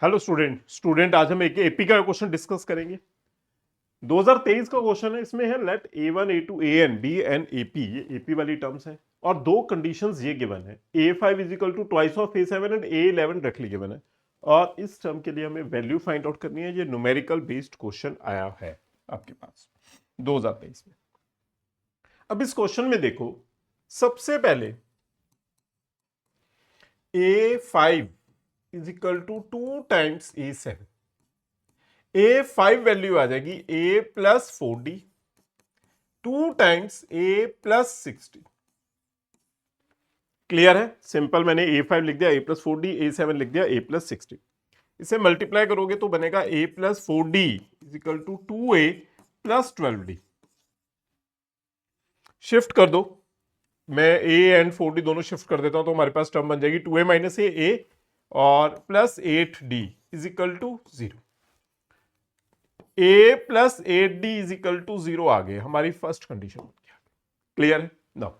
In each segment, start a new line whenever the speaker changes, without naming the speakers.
Hello student आज हम एक एपी का क्वेश्चन डिस्कस करेंगे। 2023 का क्वेश्चन है, इसमें है let A1 A2 AN B and AP, ये एपी वाली टर्म्स हैं और दो कंडीशंस ये गिवन है। A5 is equal to twice of A7 and A11 directly given है और इस टर्म के लिए हमें वैल्यू फाइंड आउट करनी है। ये न्यूमेरिकल बेस्ड क्वेश्चन आया है आपके पास 2023 में। अब इस क्वेश्चन में देखो, सबसे पहले A5 is equal to 2 times A7। A5 value आ जाएगी A plus 4D 2 times A plus 60। Clear है? सिंपल, मैंने A5 लिख दिया, A प्लस 4D, A7 लिख दिया, A प्लस 60। इसे मल्टीप्लाई करोगे तो बनेगा A plus 4D is equal to 2A plus 12D। Shift कर दो, मैं A एंड 4D दोनों शिफ्ट कर देता हूं तो हमारे पास टर्म बन जाएगी 2A माइनस A और plus 8D is equal to 0। A plus 8D is equal to 0 आ गए, हमारी फर्स्ट कंडीशन। क्लियर है? नाउ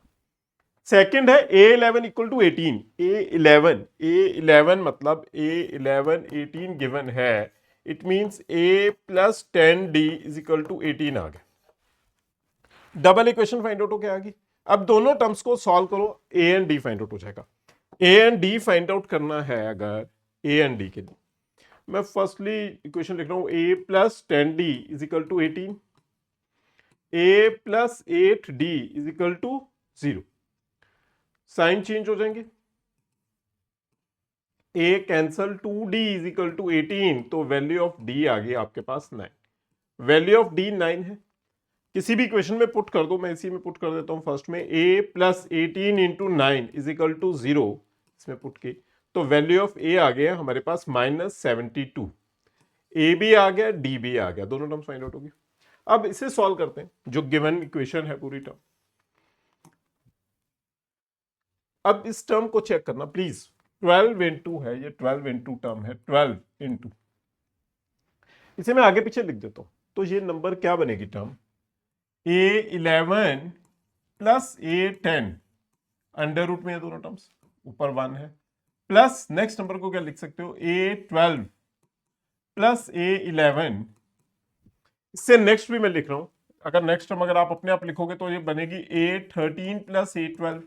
सेकंड है A11 इक्वल टू 18। A11 मतलब A11 18 गिवन है, it means A plus 10D is equal to 18 आ गया। डबल इक्वेशन फाइंड आउट हो गया आगे। अब दोनों टर्म्स को सॉल्व करो, A and D find out हो जाएगा। A and D find out करना है अगर A एंड D के लिए, मैं फर्स्टली इक्वेशन लिख रहा हूं A plus 10D is equal to 18, A plus 8D is equal to 0। Sign change हो जाएंगे, A cancel 2D is equal to 18, तो वैल्यू ऑफ D आ गई आपके पास 9। वैल्यू ऑफ D 9 है, किसी भी इक्वेशन में पुट कर दो, मैं इसी में पुट कर देता हूं फर्स्ट में। A plus 18 into 9 is equal to 0, इसमें पुट की तो वैल्यू ऑफ A आ गया हमारे पास -72। A भी आ गया, D भी आ गया, दोनों टर्म्स फाइंड आउट हो गए। अब इसे सॉल्व करते हैं, जो गिवन इक्वेशन है पूरी टर्म। अब इस टर्म को चेक करना प्लीज, 12 इंटू है, ये 12 इंटू टर्म है, 12 इंटू, इसे मैं आगे पीछे लिख देता हूं तो ये नंबर क्या बनेगी term, A11 plus A10, under root में है दोनों टर्म्स, ऊपर 1 है, प्लस नेक्स्ट नंबर को क्या लिख सकते हो, A12 प्लस A11। इससे नेक्स्ट भी मैं लिख रहा हूं, अगर नेक्स्ट टर्म अगर आप अपने आप लिखोगे तो ये बनेगी A13 plus A12,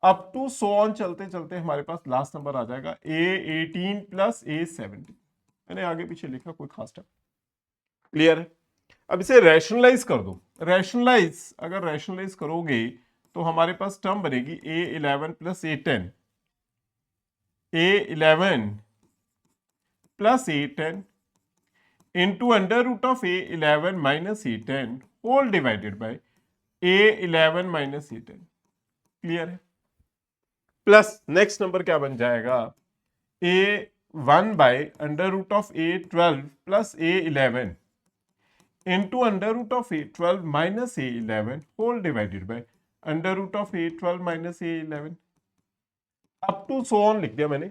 up to so on चलते चलते हमारे पास लास्ट नंबर आ जाएगा A18 प्लस A17। मैंने आगे पीछे लिखा, कोई खास टर्म। क्लियर है? अब इसे रैशनलाइज कर दो, अगर रैशनलाइज करोगे तो हमारे पास टर्म बनेगी A11 plus A10, A11 plus A10 into under root of A11 minus A10 whole divided by A11 minus A10। Clear है? प्लस नेक्स्ट नंबर क्या बन जाएगा, A1 by under root of A12 plus A11 into under root of A12 minus A11 whole divided by under root of A12 minus A11। Up to so on लिख दिया मैंने,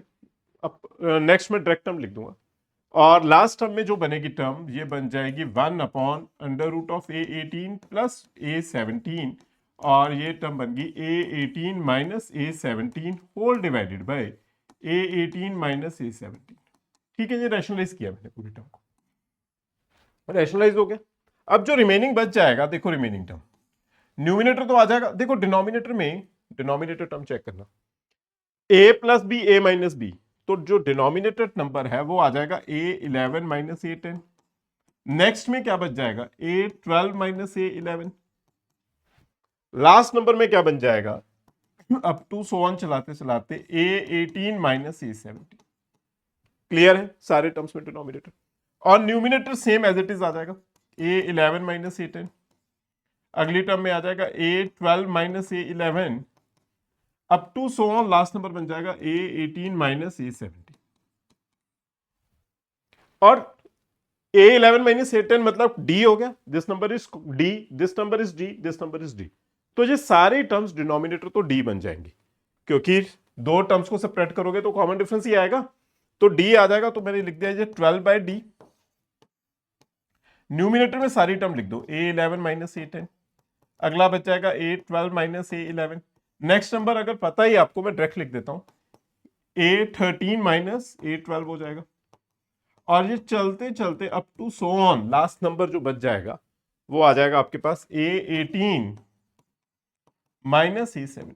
अब next में direct term लिख दूंगा और last term में जो बनेगी टर्म ये बन जाएगी 1 upon under root of A18 plus A17 और ये टर्म बन गई A18 minus A17 whole divided by A18 minus A17। ठीक है, ये रैशनलाइज किया मैंने पूरी टर्म को, रैशनलाइज हो गया। अब जो रिमेनिंग बच जाएगा, देखो रिमेनिंग टर्म, न्यूमिनेटर तो आ जाएगा, देखो डिनोमिनेटर टर्म चेक करना, A plus B A minus B, तो जो डिनोमिनेटर नंबर है वो आ जाएगा A11 माइनस A10। नेक्स्ट में क्या बच जाएगा, A12 minus A11। Last number में क्या बन जाएगा, अप टू सो ऑन चलाते चलाते A18 माइनस A17। क्लियर है? सारे टर्म्स में डिनोमिनेटर और numerator same as it is आ जाएगा, A11 माइनस A10। अगली टर्म में आ जाएगा A12 minus A11 up to so on, last number बन जाएगा A18 माइनस A17। और A11 माइनस A10 मतलब D हो गया, this number is D, this number is D, this number is D। तो ये सारे टर्म्स डिनोमिनेटर तो D बन जाएंगे, क्योंकि दो टर्म्स को सेपरेट करोगे तो कॉमन डिफरेंस ही आएगा, तो D आ जाएगा। तो मैंने लिख दिया ये 12 बाय D। न्यूमिनेटर में सारी टर्म लिख दो, A11 माइनस A10, अगला बच जाएगा A12 minus A11। Next number अगर पता ही आपको, मैं डायरेक्ट लिख देता हूं, A13 माइनस A12 हो जाएगा, और ये चलते चलते up to so on, last number जो बच जाएगा वो आ जाएगा आपके पास A18 माइनस A17।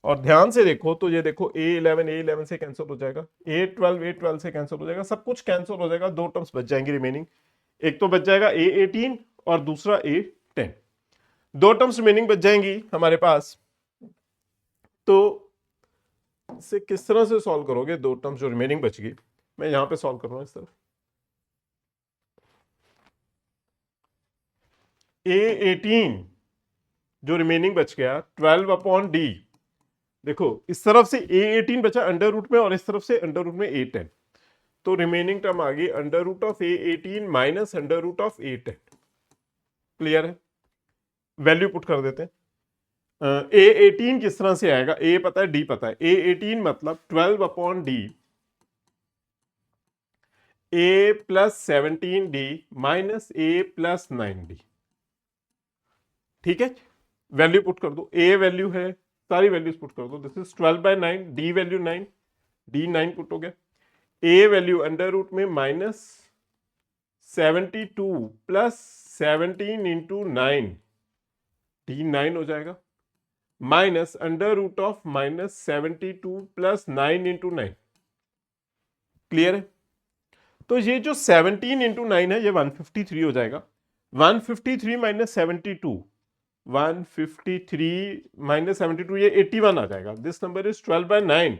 और ध्यान से देखो तो ये देखो A11 से कैंसिल हो जाएगा, A12 से कैंसिल हो जाएगा, सब कुछ कैंसिल हो जाएगा, दो टर्म्स बच जाएंगे रिमेनिंग। एक तो बच जाएगा A18 और दूसरा A10, दो टर्म्स रिमेनिंग बच जाएंगी हमारे पास। तो इसे किस तरह से सॉल्व करोगे, दो टर्म्स जो रिमेनिंग बच गई, मैं यहां पे सॉल्व कर रहा हूं इस तरफ। A18 जो रिमेनिंग बच गया 12 अपॉन डी, देखो इस तरफ से A18 बचा अंडर रूट में और इस तरफ से अंडर रूट में A10, तो रिमेनिंग टर्म आ गई under root of A18 minus under root of A10। Clear है? वैल्यू पुट कर देते हैं। A18 किस तरह से आएगा, A पता है D पता है, A18 मतलब 12 upon D A plus 17D minus A plus 9D। ठीक है, वैल्यू पुट कर दो, A वैल्यू है, सारी वैल्यूज पुट कर दो, this is 12/9, D value 9, D 9 put हो गया, A वैल्यू अंडर रूट में माइनस 72 प्लस 17 इंटू 9, D 9 हो जाएगा, minus under root of minus 72 plus 9 into 9। Clear है? तो ये जो 17 इंटू 9 है ये 153 हो जाएगा, 153 माइनस 72, 153 माइनस 72 ये 81 आ जाएगा। This number is 12/9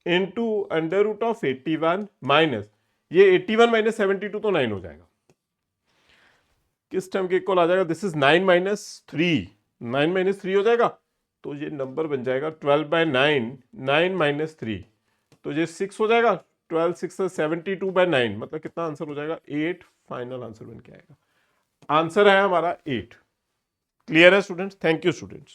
into under root of 81 minus ये 81 माइनस 72 तो 9 हो जाएगा, किस टर्म के इक्वल आ जाएगा, दिस इज 9 माइनस 3, 9 माइनस 3 हो जाएगा, तो ये नंबर बन जाएगा 12/9, 9 माइनस 3, तो ये 6 हो जाएगा, 12 6 72/9, मतलब कितना आंसर हो जाएगा 8, फाइनल आंसर बन के आएगा। आंसर है हमारा 8। क्लियर है स्टूडेंट्स? Thank you students.